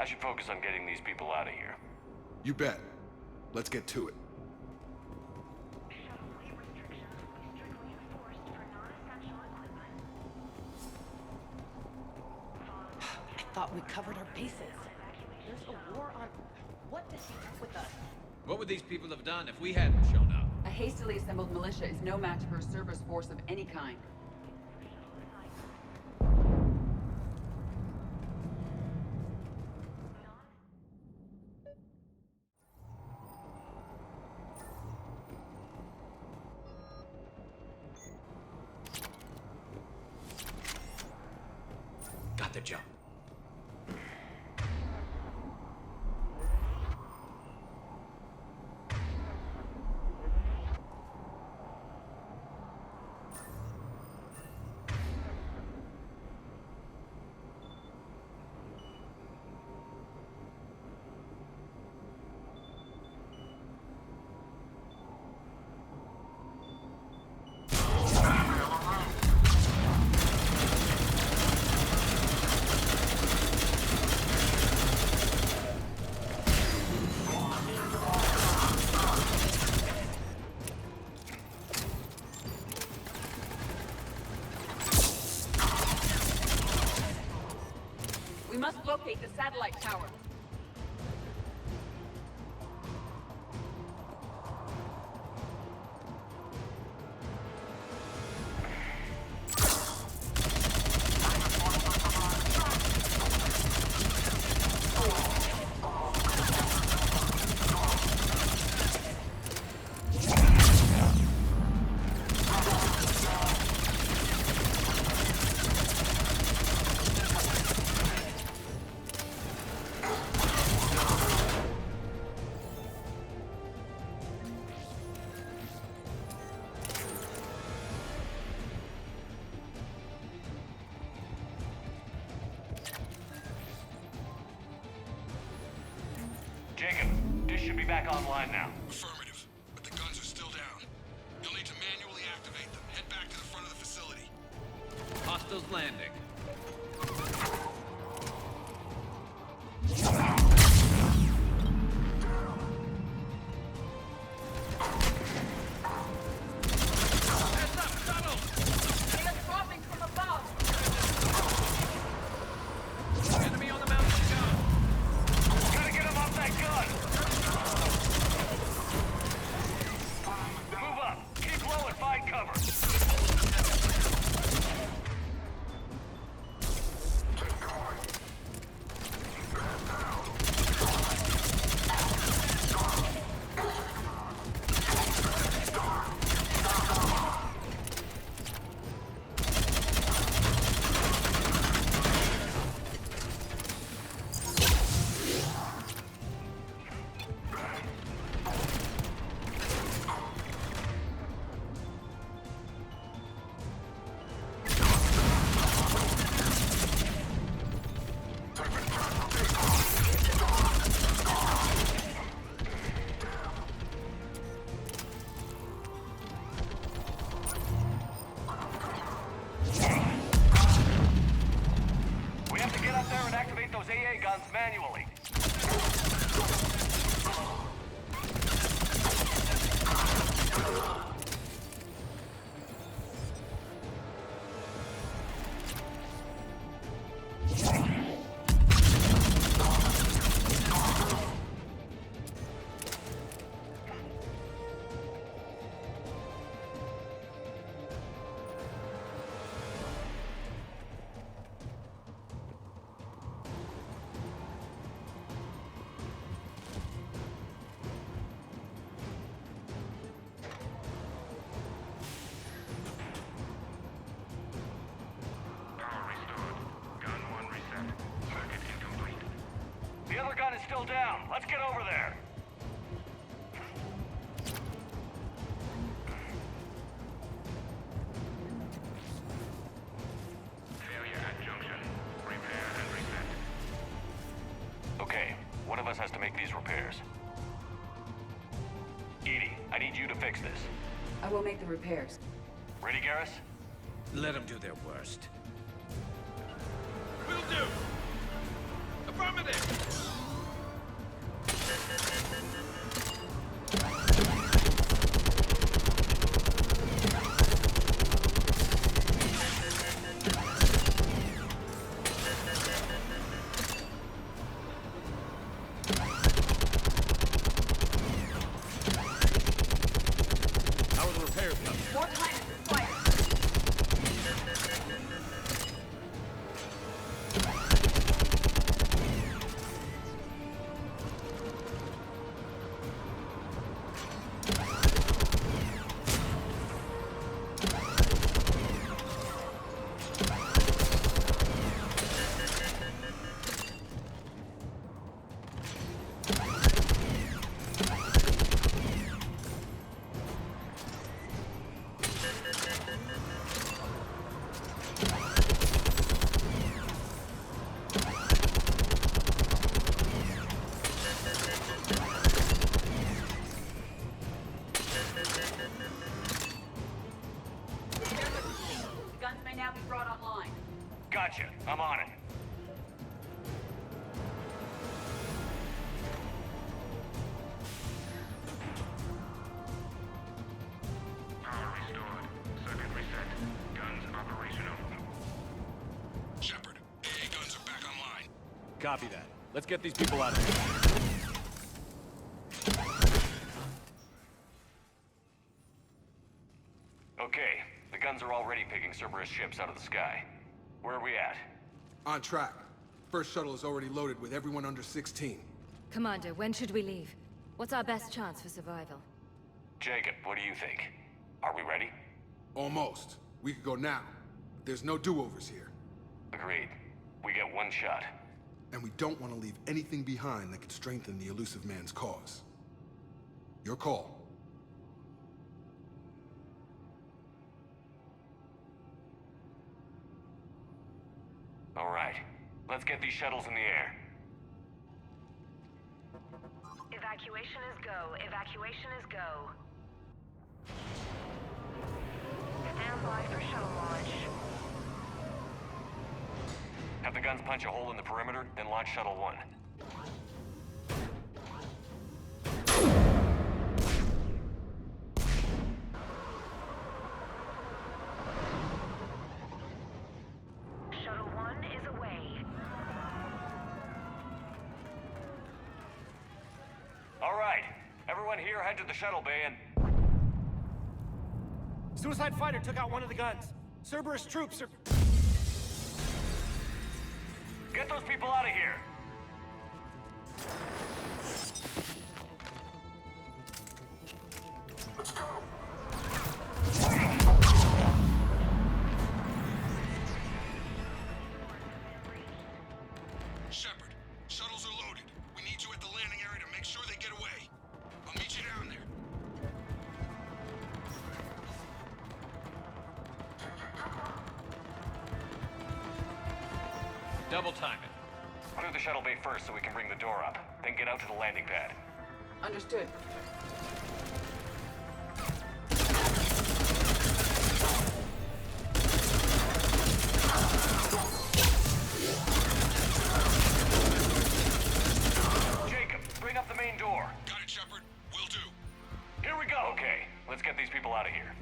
should focus on getting these people out of here. You bet. Let's get to it. Shuttle fleet restrictions will be strictly enforced for non-essential equipment. I thought we covered our bases. There's a war on... What does he want with us? What would these people have done if we hadn't shown up? A hastily assembled militia is no match for a Cerberus force of any kind. Got the jump. We must locate the satellite tower. Jacob, dish should be back online now. Affirmative. But the guns are still down. You'll need to manually activate them. Head back to the front of the facility. Hostiles landing. Heads up, shuttle! They are dropping from above! Enemy on the mountain gun! Gotta get him off that gun! Move up! Keep low and find cover! We have to get up there and activate those AA guns manually. The other gun is still down. Let's get over there. Failure at junction. Repair and reset. Okay, one of us has to make these repairs. Edie, I need you to fix this. I will make the repairs. Ready, Garrus? Let them do their worst. Will do! Affirmative! More time is required. The guns may now be brought online. Gotcha. I'm on it. Power restored. Circuit reset. Guns operational. Shepard, AA guns are back online. Copy that. Let's get these people out of here. Okay, the guns are already picking Cerberus ships out of the sky. Where are we at? On track. First shuttle is already loaded with everyone under 16. Commander, when should we leave? What's our best chance for survival? Jacob, what do you think? Are we ready? Almost. We could go now. But there's no do-overs here. Agreed. We get one shot. And we don't want to leave anything behind that could strengthen the elusive man's cause. Your call. All right. Let's get these shuttles in the air. Evacuation is go. Evacuation is go. Stand by for shuttle launch. Have the guns punch a hole in the perimeter, then launch Shuttle 1. Shuttle 1 is away. All right. Everyone here head to the shuttle bay and... Suicide fighter took out one of the guns. Cerberus troops are... Get those people out of here! Shepard, shuttles are loaded. We need you at the landing area to make sure they get away. I'll meet you down there. Double time it. Clear the shuttle bay first so we can bring the door up. Then get out to the landing pad. Understood. Jacob, bring up the main door. Got it, Shepard. Will do. Here we go. Okay, let's get these people out of here.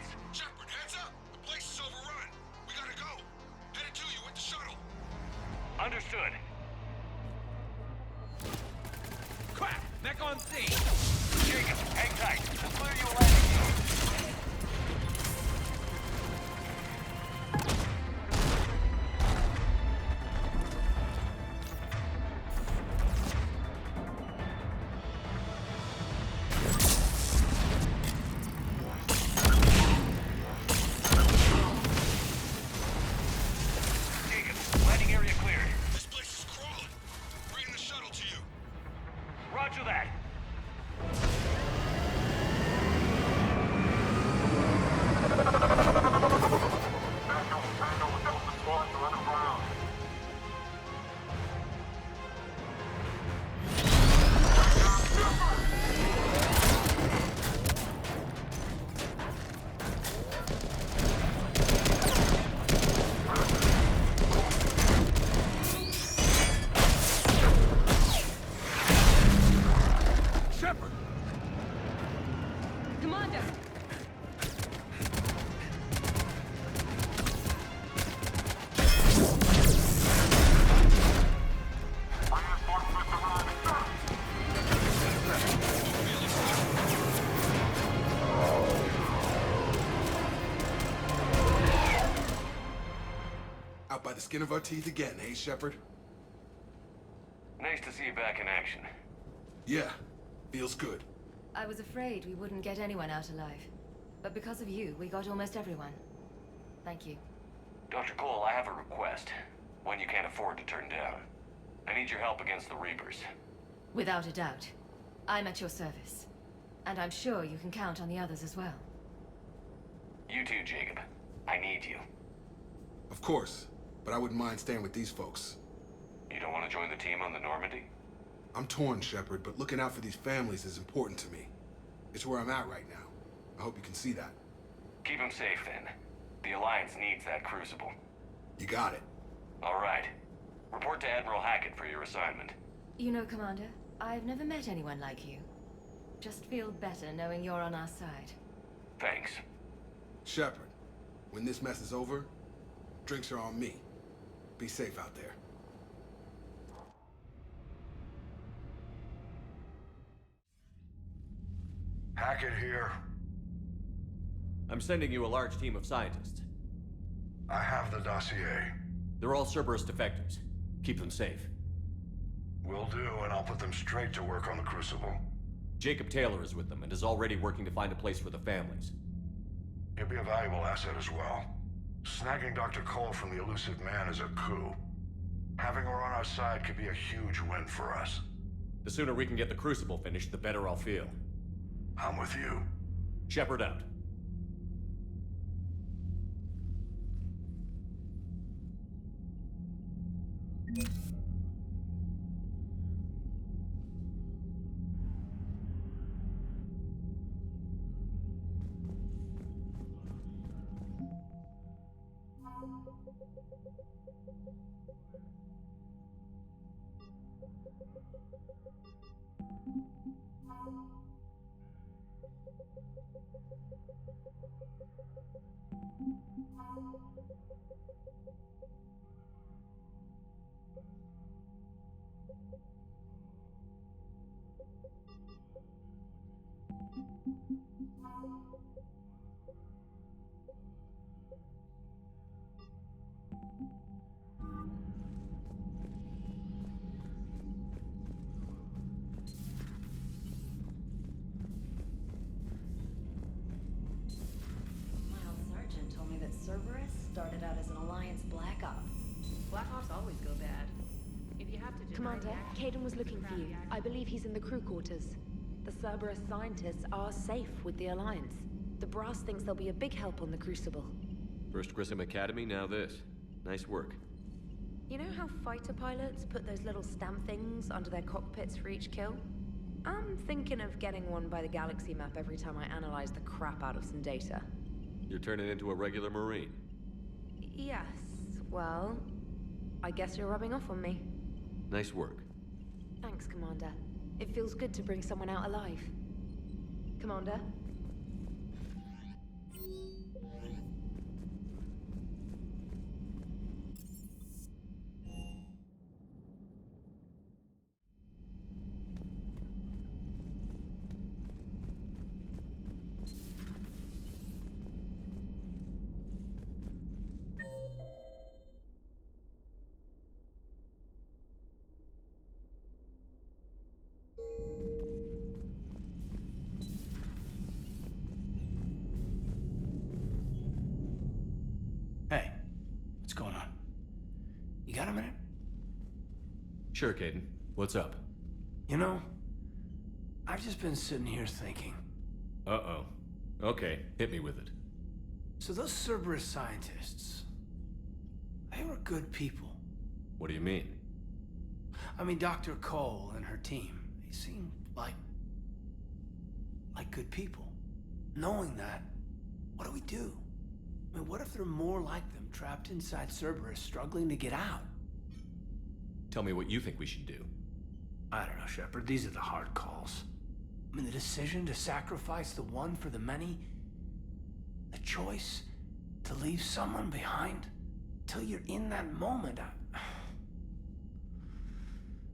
Alliance. Shepard, heads up! The place is overrun. We gotta go. Headed to you with the shuttle. Understood. Crap! Mech on scene! Jacob, hang tight. We'll clear you a landing zone. Jacob, landing area cleared. This place is crawling. Bringing the shuttle to you. Roger that. Shepard! Commander! Out by the skin of our teeth again, eh, Shepard? Nice to see you back in action. Yeah, feels good. I was afraid we wouldn't get anyone out alive. But because of you, we got almost everyone. Thank you. Dr. Cole, I have a request. One you can't afford to turn down. I need your help against the Reapers. Without a doubt. I'm at your service. And I'm sure you can count on the others as well. You too, Jacob. I need you. Of course, but I wouldn't mind staying with these folks. You don't want to join the team on the Normandy? I'm torn, Shepard, but looking out for these families is important to me. It's where I'm at right now. I hope you can see that. Keep them safe, then. The Alliance needs that crucible. You got it. All right. Report to Admiral Hackett for your assignment. You know, Commander, I've never met anyone like you. Just feel better knowing you're on our side. Thanks. Shepard, when this mess is over, drinks are on me. Be safe out there. Hackett here. I'm sending you a large team of scientists. I have the dossier. They're all Cerberus defectors. Keep them safe. Will do, and I'll put them straight to work on the Crucible. Jacob Taylor is with them and is already working to find a place for the families. He'll be a valuable asset as well. Snagging Dr. Cole from the elusive man is a coup. Having her on our side could be a huge win for us. The sooner we can get the Crucible finished, the better I'll feel. I'm with you. Shepard out. Sergeant told me that Cerberus started out as an Alliance Black Op. Black Ops always go bad. If you have to Commander, Caden was looking for you. I believe he's in the crew quarters. The Cerberus scientists are safe with the Alliance. The brass thinks they'll be a big help on the Crucible. First Grissom Academy, now this. Nice work. You know how fighter pilots put those little stamp things under their cockpits for each kill? I'm thinking of getting one by the galaxy map every time I analyze the crap out of some data. You're turning into a regular Marine. Yes, well, I guess you're rubbing off on me. Nice work. Thanks, Commander. It feels good to bring someone out alive. Commander? Sure, Caden. What's up? You know, I've just been sitting here thinking. Uh-oh. Okay, hit me with it. So those Cerberus scientists, they were good people. What do you mean? I mean, Dr. Cole and her team, they seemed like good people. Knowing that, what do we do? I mean, what if there are more like them trapped inside Cerberus struggling to get out? Tell me what you think we should do. I don't know, Shepard. These are the hard calls. I mean, the decision to sacrifice the one for the many, the choice to leave someone behind till you're in that moment.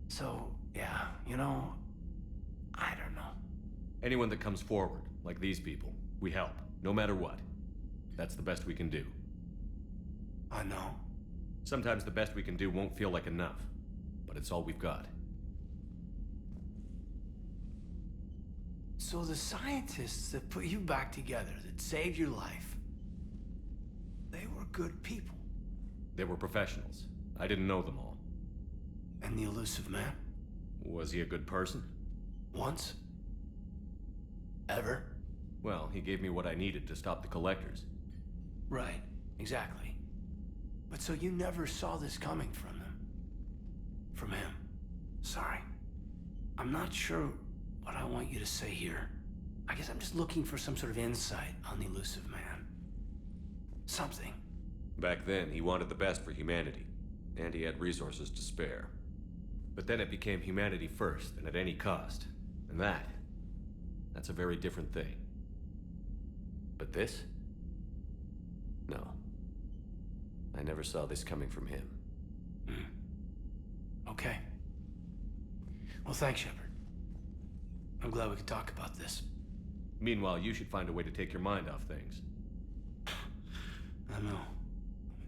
So, yeah, you know, I don't know. Anyone that comes forward, like these people, we help, no matter what. That's the best we can do. I know. Sometimes the best we can do won't feel like enough, but it's all we've got. So the scientists that put you back together, that saved your life, they were good people. They were professionals. I didn't know them all. And the elusive man? Was he a good person? Once? Ever? Well, he gave me what I needed to stop the collectors. Right, exactly. But so you never saw this coming from them? From him? Sorry. I'm not sure what I want you to say here. I guess I'm just looking for some sort of insight on the elusive man. Something. Back then, he wanted the best for humanity, and he had resources to spare. But then it became humanity first, and at any cost. And that's a very different thing. But this? No. I never saw this coming from him. Okay. Well, thanks, Shepard. I'm glad we could talk about this. Meanwhile, you should find a way to take your mind off things. I know.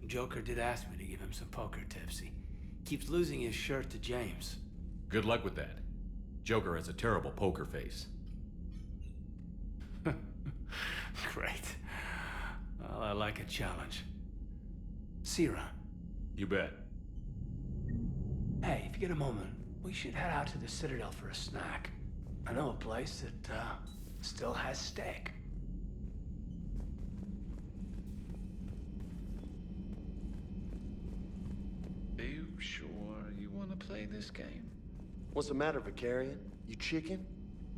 Joker did ask me to give him some poker tips. He keeps losing his shirt to James. Good luck with that. Joker has a terrible poker face. Great. Well, I like a challenge. See you around. You bet. Hey, if you get a moment, we should head out to the Citadel for a snack. I know a place that, still has steak. Are you sure you want to play this game? What's the matter, Vicarian? You chicken?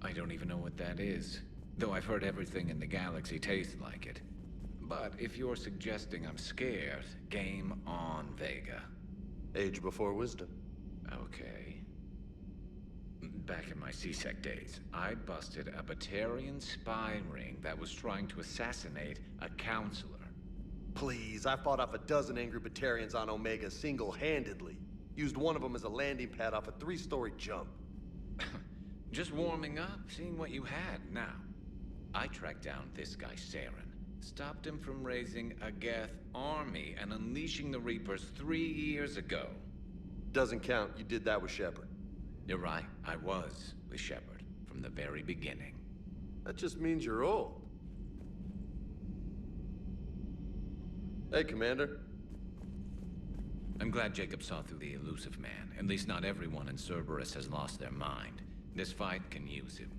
I don't even know what that is, though I've heard everything in the galaxy tastes like it. But if you're suggesting I'm scared, game on, Vega. Age before wisdom. Okay. Back in my C-Sec days, I busted a Batarian spy ring that was trying to assassinate a counselor. Please, I fought off a dozen angry Batarians on Omega single-handedly. Used one of them as a landing pad off a 3-story jump. Just warming up, seeing what you had. Now, I tracked down this guy, Saren. Stopped him from raising a Geth army and unleashing the Reapers 3 years ago. Doesn't count. You did that with Shepard. You're right. I was with Shepard from the very beginning. That just means you're old. Hey, Commander. I'm glad Jacob saw through the elusive man. At least not everyone in Cerberus has lost their mind. This fight can use him.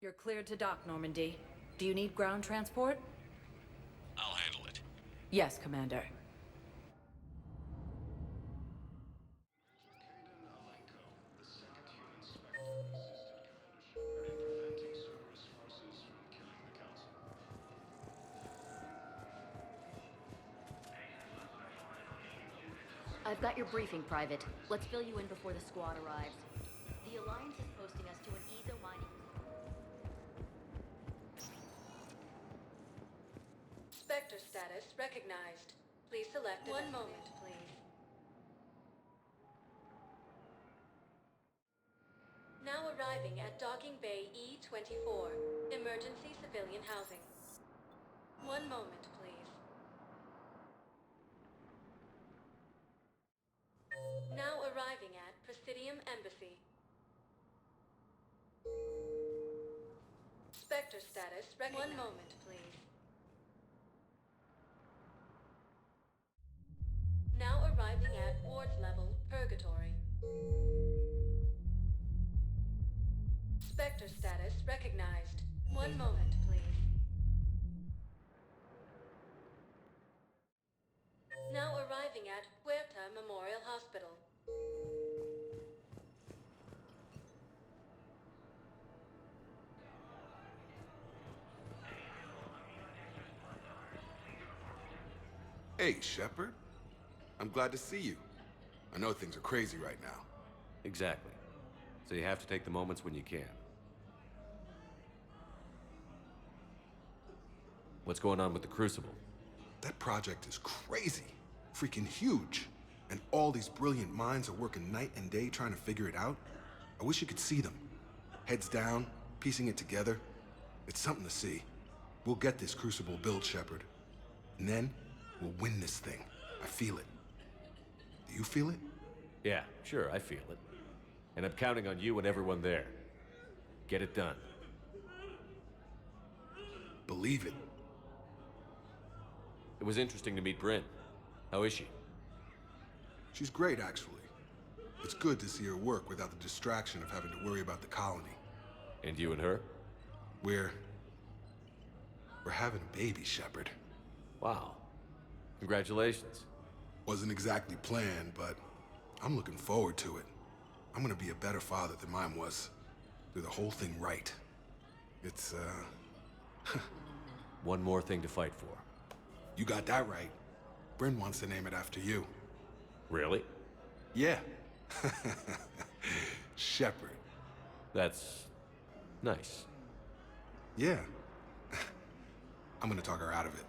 You're cleared to dock, Normandy. Do you need ground transport? I'll handle it. Yes, Commander. I've got your briefing, Private. Let's fill you in before the squad arrives. The Alliance is posting us to an eco mining... Spectre status recognized. Please select one moment, please. Now arriving at Docking Bay E24, emergency civilian housing. One moment, please. Now arriving at Presidium Embassy. Spectre status recognized. One moment, please. Now arriving at Wards Level, Purgatory. Spectre status recognized. One moment, please. Now arriving at Huerta Memorial Hospital. Hey, Shepard. I'm glad to see you. I know things are crazy right now. Exactly. So you have to take the moments when you can. What's going on with the Crucible? That project is crazy. Freaking huge. And all these brilliant minds are working night and day trying to figure it out. I wish you could see them. Heads down, piecing it together. It's something to see. We'll get this Crucible built, Shepard. And then, we'll win this thing. I feel it. Do you feel it? Yeah, sure, I feel it. And I'm counting on you and everyone there. Get it done. Believe it. It was interesting to meet Bryn. How is she? She's great, actually. It's good to see her work without the distraction of having to worry about the colony. And you and her? We're having a baby, Shepard. Wow. Congratulations. Wasn't exactly planned, but I'm looking forward to it. I'm gonna be a better father than mine was. Do the whole thing right. It's, One more thing to fight for. You got that right. Bryn wants to name it after you. Really? Yeah. Shepard. That's... nice. Yeah. I'm gonna talk her out of it.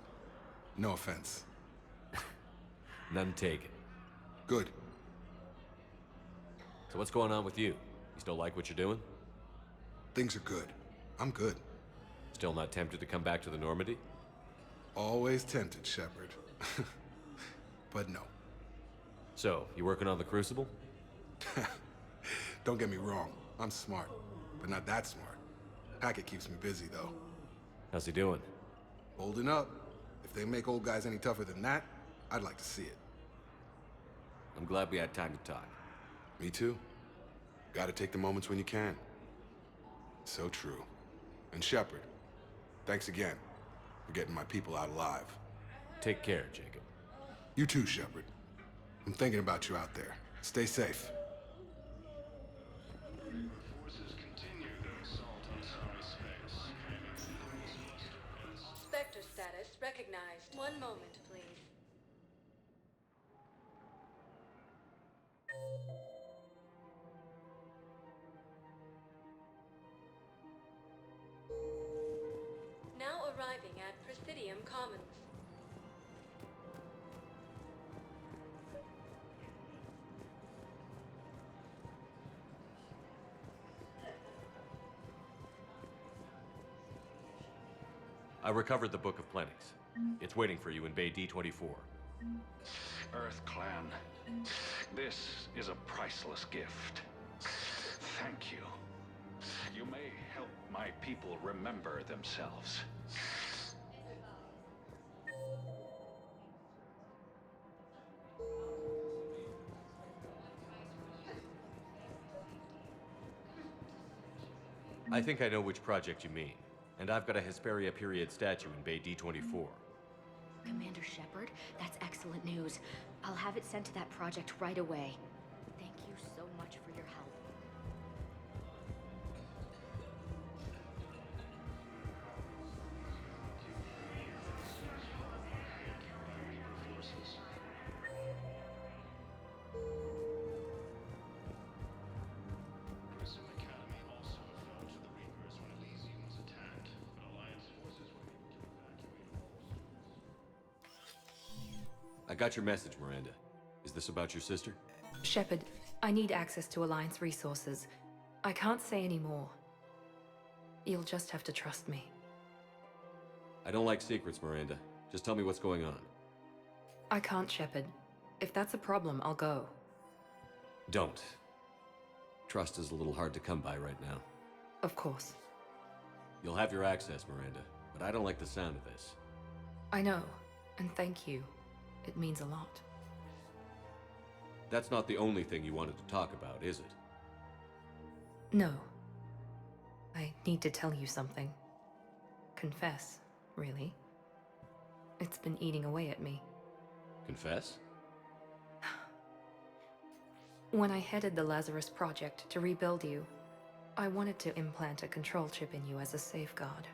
No offense. None taken. Good. So what's going on with you? You still like what you're doing? Things are good. I'm good. Still not tempted to come back to the Normandy? Always tempted, Shepard. But no. So, you working on the Crucible? Don't get me wrong. I'm smart, but not that smart. Hackett keeps me busy, though. How's he doing? Holding up. If they make old guys any tougher than that, I'd like to see it. I'm glad we had time to talk. Me too. Gotta take the moments when you can. So true. And Shepard, thanks again for getting my people out alive. Take care, Jacob. You too, Shepard. I'm thinking about you out there. Stay safe. Spectre status recognized. One moment, please. Now arriving at Presidium Commons. I recovered the Book of Plenix. It's waiting for you in Bay D24. Earth Clan, this is a priceless gift. Thank you. You may help my people remember themselves. I think I know which project you mean. And I've got a Hesperia period statue in Bay D24. Commander Shepard, that's excellent news. I'll have it sent to that project right away. Thank you so much for your help. I got your message, Miranda. Is this about your sister? Shepard, I need access to Alliance resources. I can't say any more. You'll just have to trust me. I don't like secrets, Miranda. Just tell me what's going on. I can't, Shepard. If that's a problem, I'll go. Don't. Trust is a little hard to come by right now. Of course. You'll have your access, Miranda, but I don't like the sound of this. I know, and thank you. It means a lot. That's not the only thing you wanted to talk about, is it? No. I need to tell you something. Confess, really. It's been eating away at me. Confess? When I headed the Lazarus Project to rebuild you, I wanted to implant a control chip in you as a safeguard.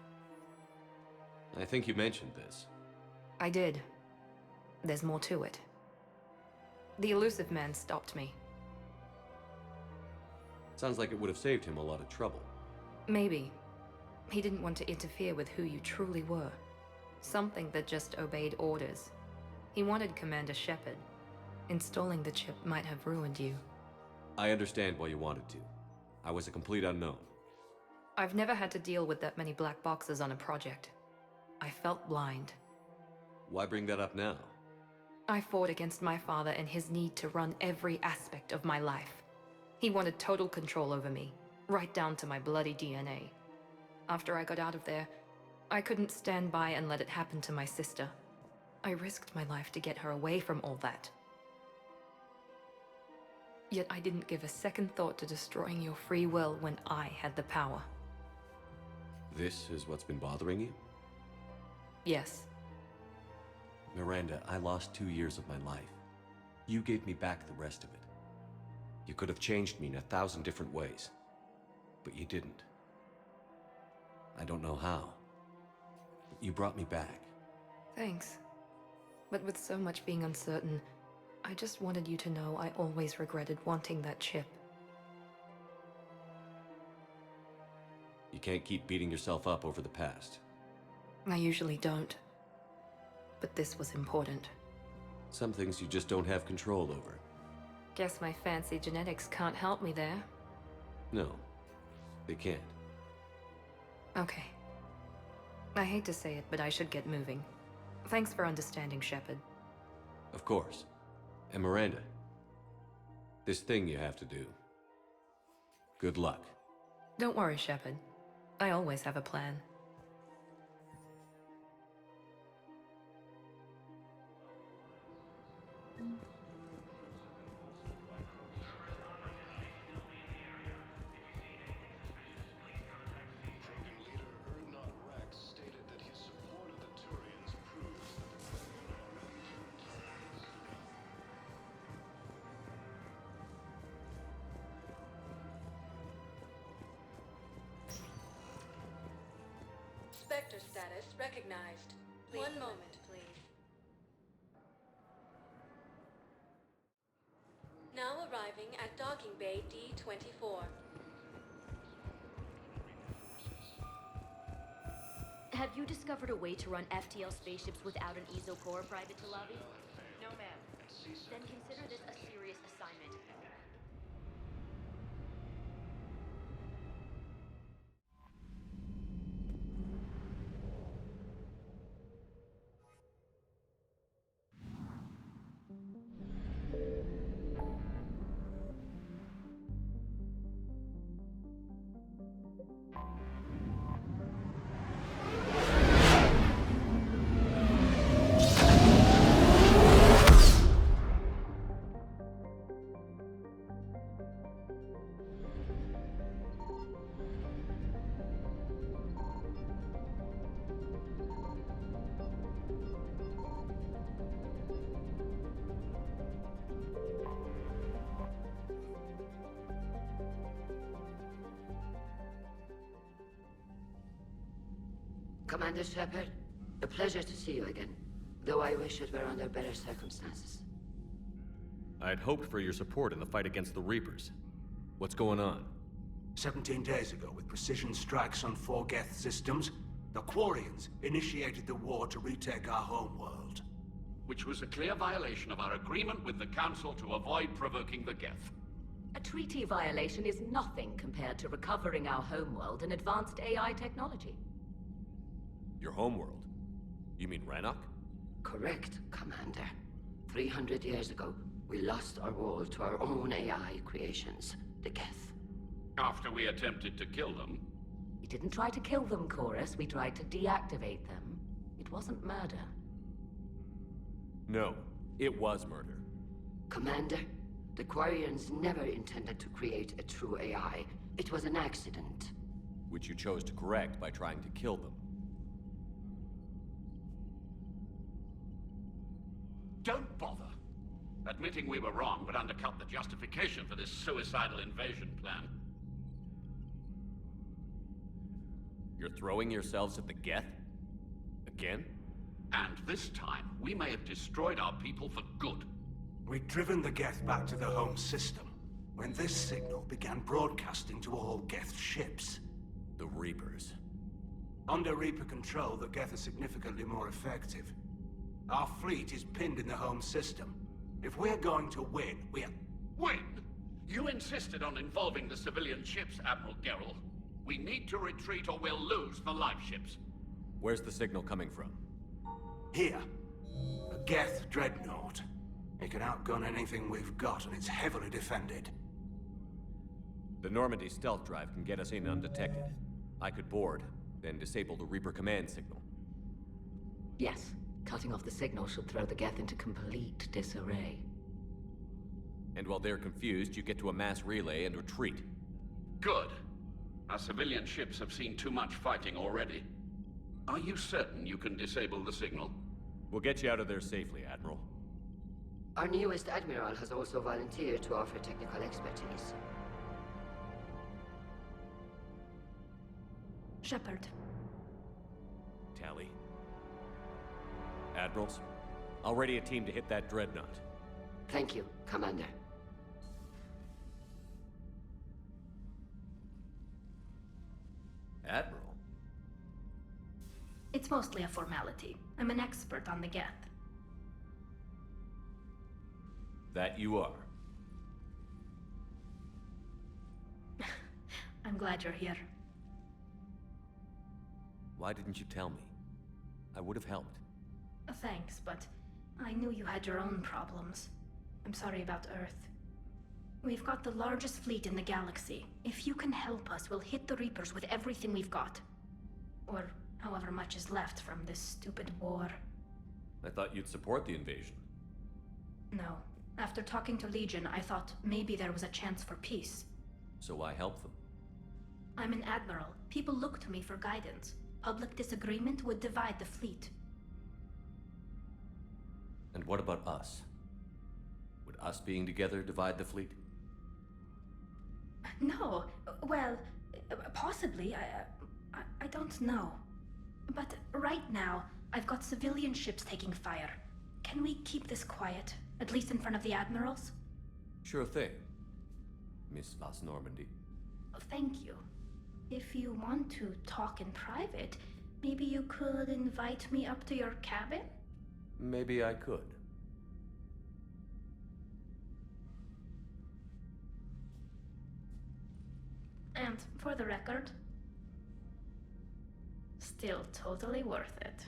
I think you mentioned this. I did. There's more to it. The elusive man stopped me. Sounds like it would have saved him a lot of trouble. Maybe. He didn't want to interfere with who you truly were. Something that just obeyed orders. He wanted Commander Shepard. Installing the chip might have ruined you. I understand why you wanted to. I was a complete unknown. I've never had to deal with that many black boxes on a project. I felt blind. Why bring that up now? I fought against my father and his need to run every aspect of my life. He wanted total control over me, right down to my bloody DNA. After I got out of there, I couldn't stand by and let it happen to my sister. I risked my life to get her away from all that. Yet I didn't give a second thought to destroying your free will when I had the power. This is what's been bothering you? Yes. Miranda, I lost 2 years of my life. You gave me back the rest of it. You could have changed me in 1,000 different ways, but you didn't. I don't know how, but you brought me back. Thanks. But with so much being uncertain, I just wanted you to know I always regretted wanting that chip. You can't keep beating yourself up over the past. I usually don't. But this was important. Some things you just don't have control over. Guess my fancy genetics can't help me there. No, they can't. Okay. I hate to say it, but I should get moving. Thanks for understanding, Shepard. Of course. And Miranda, this thing you have to do. Good luck. Don't worry, Shepard. I always have a plan. Spectre status recognized. One moment, please. Now arriving at docking bay D24. Have you discovered a way to run FTL spaceships without an ESO core, Private Talavi? No, ma'am. Then consider this a serious assignment. Commander Shepard, a pleasure to see you again. Though I wish it were under better circumstances. I'd hoped for your support in the fight against the Reapers. What's going on? 17 days ago, with precision strikes on 4 Geth systems, the Quarians initiated the war to retake our homeworld. Which was a clear violation of our agreement with the Council to avoid provoking the Geth. A treaty violation is nothing compared to recovering our homeworld and advanced AI technology. Your homeworld? You mean Rannoch? Correct, Commander. 300 years ago, we lost our world to our own AI creations, the Geth. After we attempted to kill them. We didn't try to kill them, Chorus. We tried to deactivate them. It wasn't murder. No, it was murder. Commander, the Quarians never intended to create a true AI. It was an accident. Which you chose to correct by trying to kill them. Don't bother. Admitting we were wrong would undercut the justification for this suicidal invasion plan. You're throwing yourselves at the Geth? Again? And this time, we may have destroyed our people for good. We'd driven the Geth back to the home system, when this signal began broadcasting to all Geth ships. The Reapers. Under Reaper control, the Geth are significantly more effective. Our fleet is pinned in the home system. If we're going to win, Win? You insisted on involving the civilian ships, Admiral Gerrel. We need to retreat or we'll lose the live ships. Where's the signal coming from? Here. A Geth dreadnought. It can outgun anything we've got, and it's heavily defended. The Normandy stealth drive can get us in undetected. I could board, then disable the Reaper command signal. Yes. Cutting off the signal should throw the Geth into complete disarray. And while they're confused, you get to a mass relay and retreat. Good. Our civilian ships have seen too much fighting already. Are you certain you can disable the signal? We'll get you out of there safely, Admiral. Our newest Admiral has also volunteered to offer technical expertise. Shepard. Tally. Admirals, I'll ready a team to hit that dreadnought. Thank you, Commander. Admiral? It's mostly a formality. I'm an expert on the Geth. That you are. I'm glad you're here. Why didn't you tell me? I would have helped. Thanks, but I knew you had your own problems. I'm sorry about Earth. We've got the largest fleet in the galaxy. If you can help us, we'll hit the Reapers with everything we've got. Or however much is left from this stupid war. I thought you'd support the invasion. No. After talking to Legion, I thought maybe there was a chance for peace. So I helped them. I'm an admiral. People look to me for guidance. Public disagreement would divide the fleet. And what about us? Would us being together divide the fleet? No. Well, possibly. I don't know. But right now, I've got civilian ships taking fire. Can we keep this quiet? At least in front of the admirals? Sure thing, Miss Vas Normandy. Thank you. If you want to talk in private, maybe you could invite me up to your cabin? Maybe I could. And for the record, still totally worth it.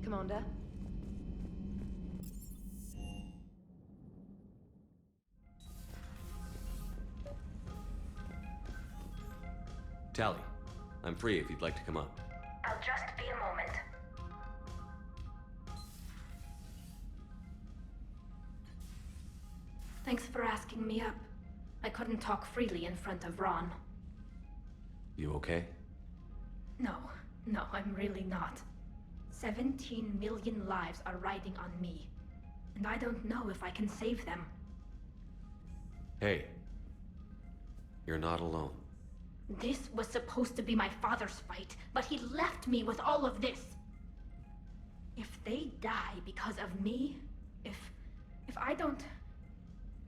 Commander. Tally, I'm free if you'd like to come up. I'll just be a moment. Thanks for asking me up. I couldn't talk freely in front of Ron. You okay? No, I'm really not. 17 million lives are riding on me, and I don't know if I can save them. Hey, you're not alone. This was supposed to be my father's fight, but he left me with all of this. If they die because of me, if I don't...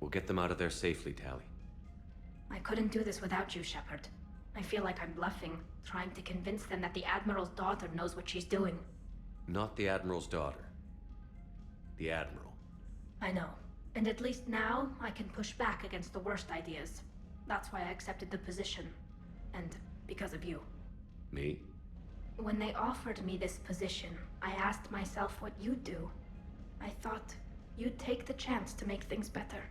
We'll get them out of there safely, Tally. I couldn't do this without you, Shepard. I feel like I'm bluffing, trying to convince them that the Admiral's daughter knows what she's doing. Not the Admiral's daughter. The Admiral. I know. And at least now, I can push back against the worst ideas. That's why I accepted the position. And because of you. Me? When they offered me this position, I asked myself what you'd do. I thought you'd take the chance to make things better.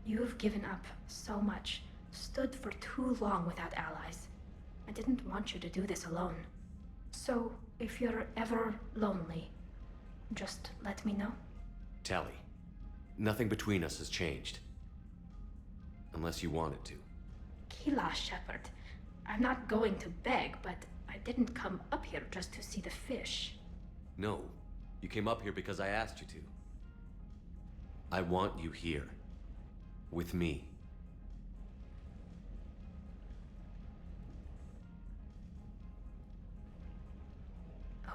You've given up so much, stood for too long without allies. I didn't want you to do this alone. So, if you're ever lonely, just let me know. Tally, nothing between us has changed. Unless you want it to. Kila, Shepard. I'm not going to beg, but I didn't come up here just to see the fish. No, you came up here because I asked you to. I want you here. With me.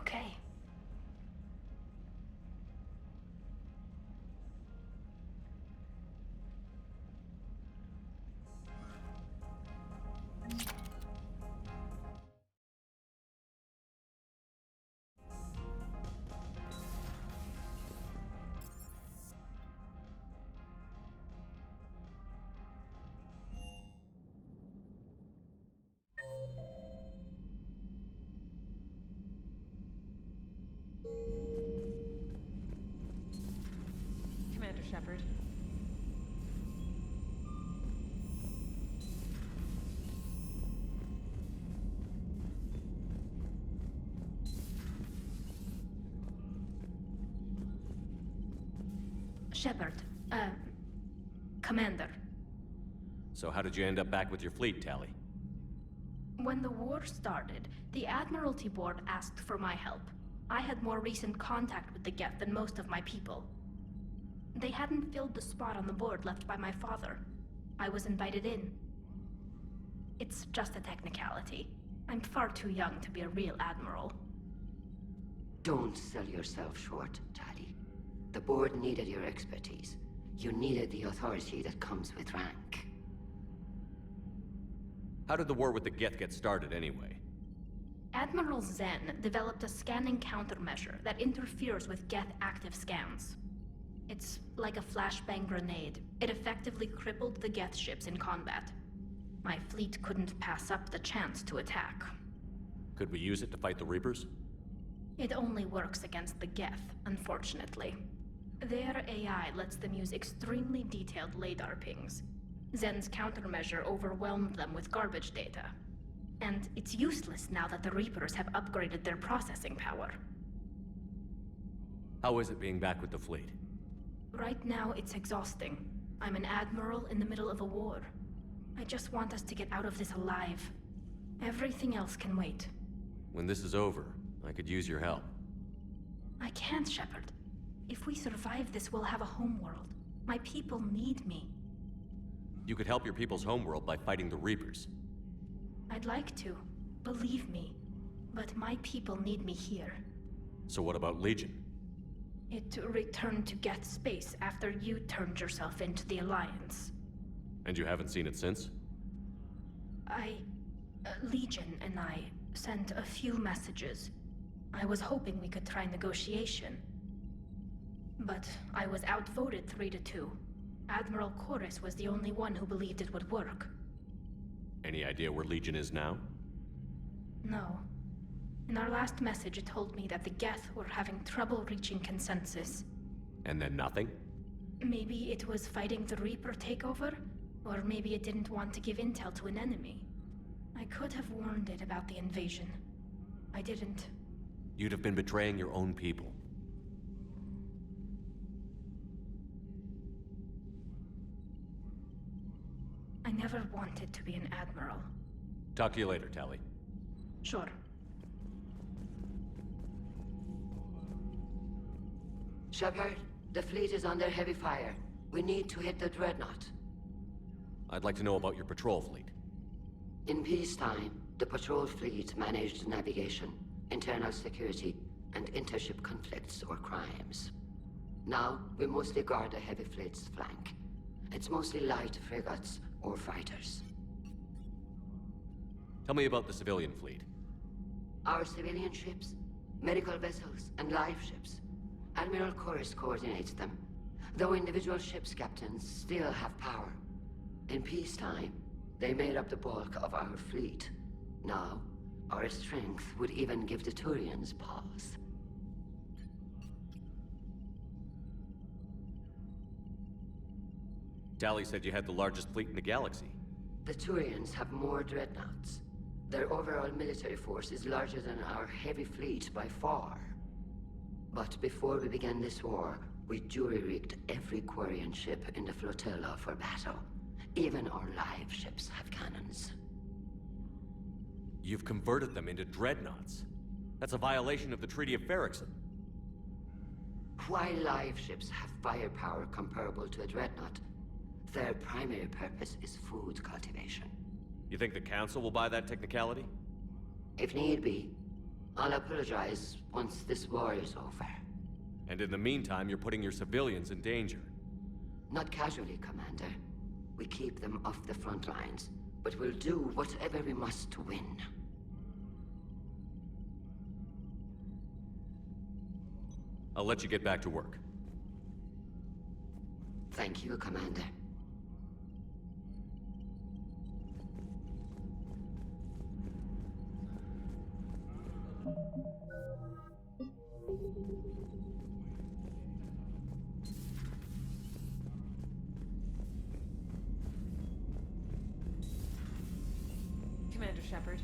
Okay. Commander Shepard. Shepard, Commander. So how did you end up back with your fleet, Tally? When the war started, the Admiralty Board asked for my help. I had more recent contact with the Geth than most of my people. They hadn't filled the spot on the board left by my father. I was invited in. It's just a technicality. I'm far too young to be a real admiral. Don't sell yourself short, Tally. The board needed your expertise. You needed the authority that comes with rank. How did the war with the Geth get started anyway? Admiral Zen developed a scanning countermeasure that interferes with Geth active scans. It's like a flashbang grenade. It effectively crippled the Geth ships in combat. My fleet couldn't pass up the chance to attack. Could we use it to fight the Reapers? It only works against the Geth, unfortunately. Their AI lets them use extremely detailed LADAR pings. Zen's countermeasure overwhelmed them with garbage data. And it's useless now that the Reapers have upgraded their processing power. How is it being back with the fleet? Right now, it's exhausting. I'm an admiral in the middle of a war. I just want us to get out of this alive. Everything else can wait. When this is over, I could use your help. I can't, Shepard. If we survive this, we'll have a homeworld. My people need me. You could help your people's homeworld by fighting the Reapers. I'd like to. Believe me. But my people need me here. So what about Legion? It returned to Geth space after you turned yourself into the Alliance. And you haven't seen it since? Legion and I sent a few messages. I was hoping we could try negotiation. But I was outvoted 3-2. Admiral Chorus was the only one who believed it would work. Any idea where Legion is now? No. In our last message, it told me that the Geth were having trouble reaching consensus. And then nothing? Maybe it was fighting the Reaper takeover, or maybe it didn't want to give intel to an enemy. I could have warned it about the invasion. I didn't. You'd have been betraying your own people. I never wanted to be an admiral. Talk to you later, Tali. Sure. Shepard, the fleet is under heavy fire. We need to hit the Dreadnought. I'd like to know about your patrol fleet. In peacetime, the patrol fleet managed navigation, internal security, and intership conflicts or crimes. Now, we mostly guard the heavy fleet's flank. It's mostly light frigates or fighters. Tell me about the civilian fleet. Our civilian ships, medical vessels, and live ships. Admiral Chorus coordinates them, though individual ships' captains still have power. In peacetime, they made up the bulk of our fleet. Now, our strength would even give the Turians pause. Tali said you had the largest fleet in the galaxy. The Turians have more dreadnoughts. Their overall military force is larger than our heavy fleet by far. But before we began this war, we jury-rigged every Quarian ship in the flotilla for battle. Even our live ships have cannons. You've converted them into dreadnoughts. That's a violation of the Treaty of Ferrixon. While live ships have firepower comparable to a dreadnought, their primary purpose is food cultivation. You think the Council will buy that technicality? If need be, I'll apologize once this war is over. And in the meantime, you're putting your civilians in danger. Not casually, Commander. We keep them off the front lines, but we'll do whatever we must to win. I'll let you get back to work. Thank you, Commander. Commander Shepard.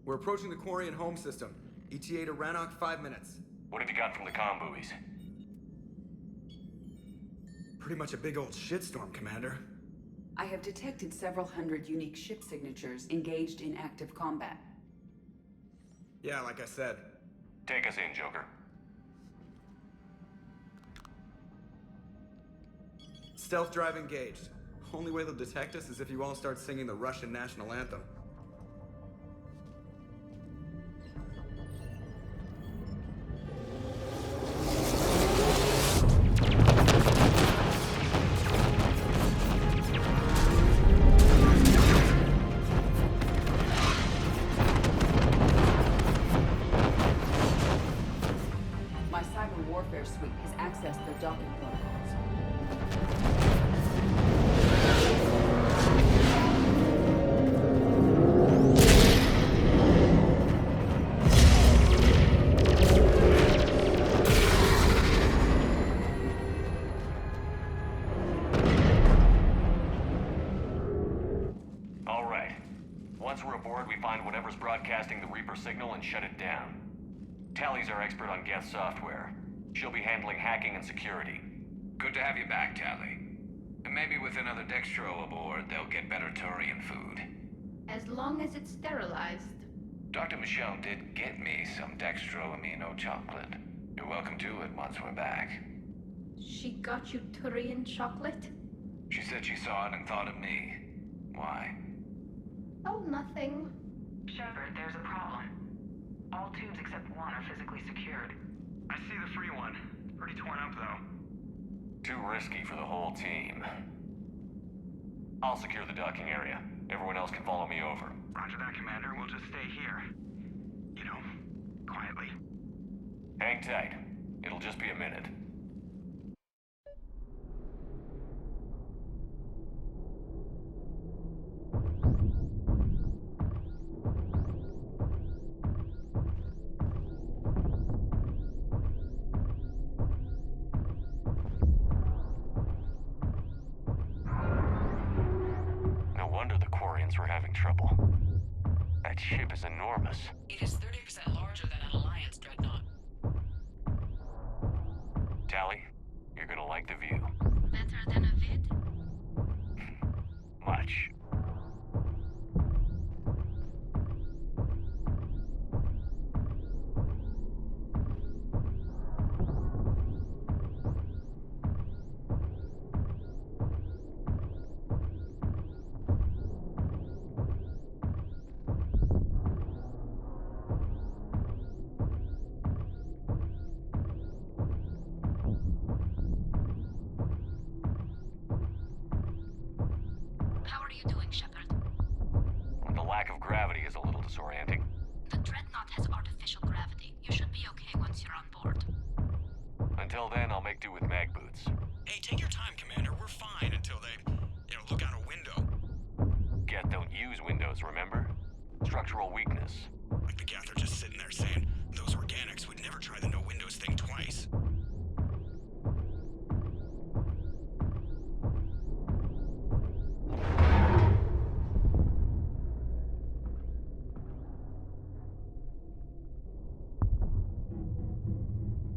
We're approaching the Quarian home system. ETA to Rannoch, 5 minutes. What have you got from the comm buoys? Pretty much a big old shitstorm, Commander. I have detected several hundred unique ship signatures engaged in active combat. Yeah, like I said. Take us in, Joker. Stealth drive engaged. Only way they'll detect us is if you all start singing the Russian national anthem. My cyber warfare suite has accessed their docking protocols. All right. Once we're aboard, we find whatever's broadcasting the Reaper signal and shut it down. Tally's our expert on Geth software. She'll be handling hacking and security. Good to have you back, Tally. And maybe with another Dextro aboard, they'll get better Turian food. As long as it's sterilized. Dr. Michelle did get me some Dextro Amino chocolate. You're welcome to it once we're back. She got you Turian chocolate? She said she saw it and thought of me. Why? Oh, nothing. Shepard, there's a problem. All tubes except one are physically secured. I see the free one. Pretty torn up, though. Too risky for the whole team. I'll secure the docking area. Everyone else can follow me over. Roger that, Commander. We'll just stay here. You know, quietly. Hang tight. It'll just be a minute. No wonder the Quarians were having trouble. That ship is enormous. It is 30% larger than an Alliance dreadnought. Tally, you're gonna like the view. Better than a vid? Much. How are you doing, Shepard? The lack of gravity is a little disorienting. The dreadnought has artificial gravity. You should be okay once you're on board. Until then, I'll make do with mag boots. Hey, take your time, Commander. We're fine until they, look out a window. Geth don't use windows, remember? Structural weakness. Like the Geth are just sitting there saying, those organics would never try the no windows thing twice.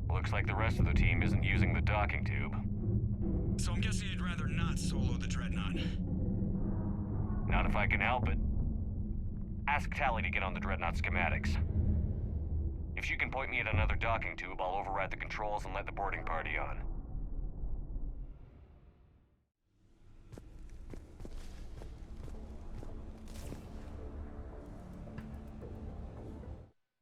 Looks like the rest of the team isn't using the docking tube. So I'm guessing you'd rather not solo the Dreadnought. Not if I can help it. Ask Tally to get on the Dreadnought schematics. If she can point me at another docking tube, I'll override the controls and let the boarding party on.